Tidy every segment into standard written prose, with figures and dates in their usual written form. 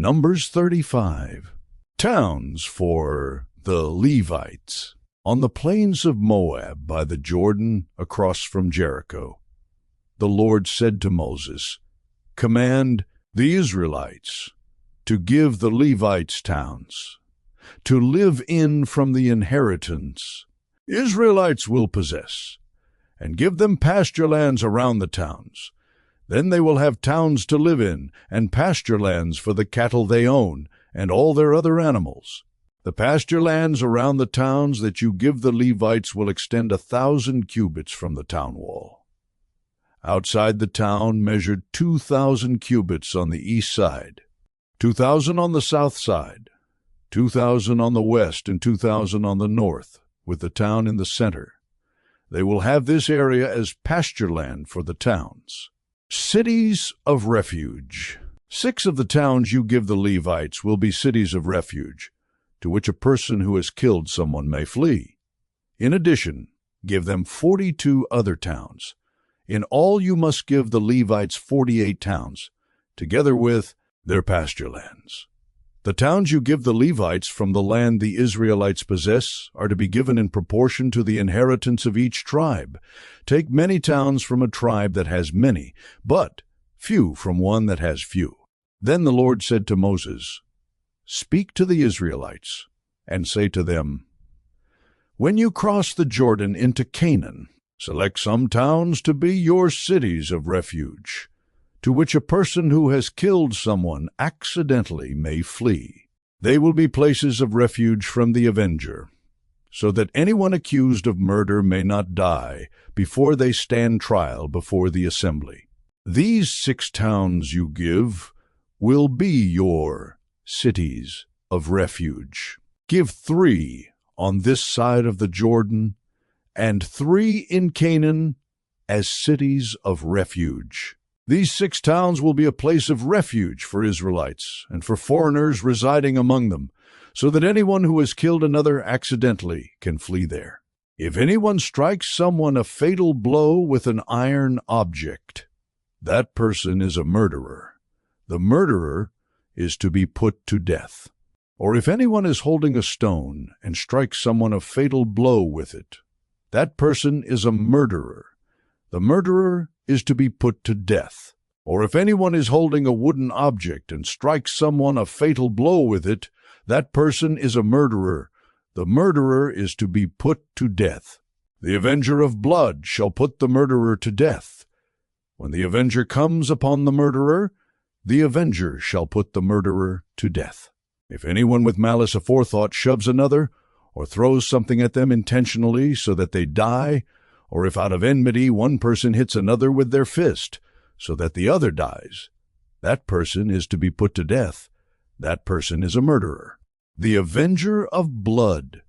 Numbers 35. Towns for the Levites. On the plains of Moab by the Jordan across from Jericho, the Lord said to Moses, "Command the Israelites to give the Levites towns, to live in from the inheritance Israelites will possess, and give them pasture lands around the towns. Then they will have towns to live in, and pasture lands for the cattle they own, and all their other animals. The pasture lands around the towns that you give the Levites will extend 1,000 cubits from the town wall. Outside the town measured 2,000 cubits on the east side, 2,000 on the south side, 2,000 on the west, and 2,000 on the north, with the town in the center. They will have this area as pasture land for the towns." Cities of refuge. 6 of the towns you give the Levites will be cities of refuge, to which a person who has killed someone may flee. In addition, give them 42 other towns. In all you must give the Levites 48 towns, together with their pasture lands. The towns you give the Levites from the land the Israelites possess are to be given in proportion to the inheritance of each tribe. Take many towns from a tribe that has many, but few from one that has few. Then the Lord said to Moses, "Speak to the Israelites, and say to them, 'When you cross the Jordan into Canaan, select some towns to be your cities of refuge, to which a person who has killed someone accidentally may flee. They will be places of refuge from the avenger, so that anyone accused of murder may not die before they stand trial before the assembly. These 6 towns you give will be your cities of refuge. Give 3 on this side of the Jordan, and 3 in Canaan as cities of refuge. These 6 towns will be a place of refuge for Israelites and for foreigners residing among them, so that anyone who has killed another accidentally can flee there. If anyone strikes someone a fatal blow with an iron object, that person is a murderer. The murderer is to be put to death. Or if anyone is holding a stone and strikes someone a fatal blow with it, that person is a murderer. The murderer is to be put to death. Or if anyone is holding a wooden object and strikes someone a fatal blow with it, that person is a murderer. The murderer is to be put to death. The avenger of blood shall put the murderer to death. When the avenger comes upon the murderer, the avenger shall put the murderer to death. If anyone with malice aforethought shoves another, or throws something at them intentionally so that they die, or if out of enmity one person hits another with their fist, so that the other dies, that person is to be put to death. That person is a murderer. The avenger of blood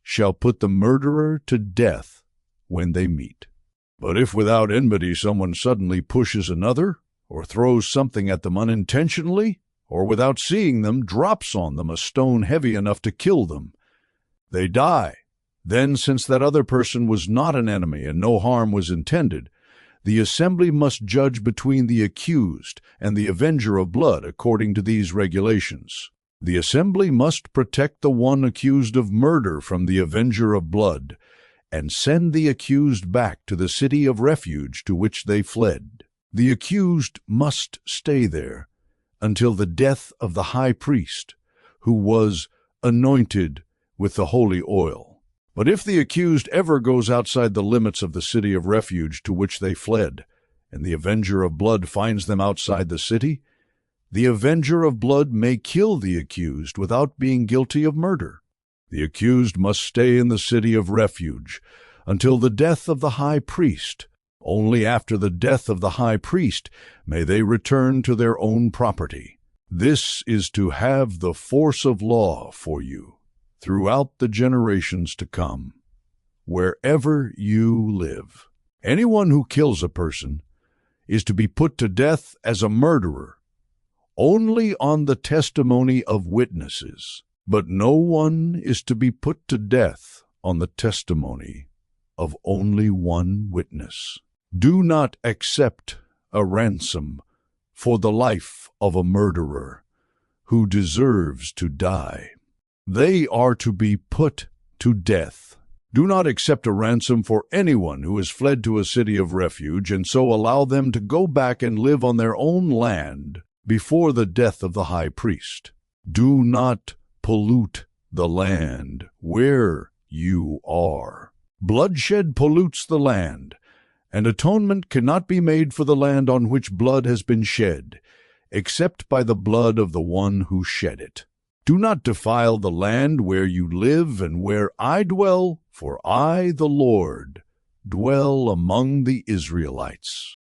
shall put the murderer to death when they meet. But if without enmity someone suddenly pushes another, or throws something at them unintentionally, or without seeing them drops on them a stone heavy enough to kill them, they die. Then, since that other person was not an enemy and no harm was intended, the assembly must judge between the accused and the avenger of blood according to these regulations. The assembly must protect the one accused of murder from the avenger of blood, and send the accused back to the city of refuge to which they fled. The accused must stay there until the death of the high priest, who was anointed with the holy oil. But if the accused ever goes outside the limits of the city of refuge to which they fled, and the avenger of blood finds them outside the city, the avenger of blood may kill the accused without being guilty of murder. The accused must stay in the city of refuge until the death of the high priest. Only after the death of the high priest may they return to their own property. This is to have the force of law for you throughout the generations to come, wherever you live. Anyone who kills a person is to be put to death as a murderer, only on the testimony of witnesses. But no one is to be put to death on the testimony of only one witness. Do not accept a ransom for the life of a murderer, who deserves to die. They are to be put to death. Do not accept a ransom for anyone who has fled to a city of refuge, and so allow them to go back and live on their own land before the death of the high priest. Do not pollute the land where you are. Bloodshed pollutes the land, and atonement cannot be made for the land on which blood has been shed, except by the blood of the one who shed it. Do not defile the land where you live and where I dwell, for I, the Lord, dwell among the Israelites.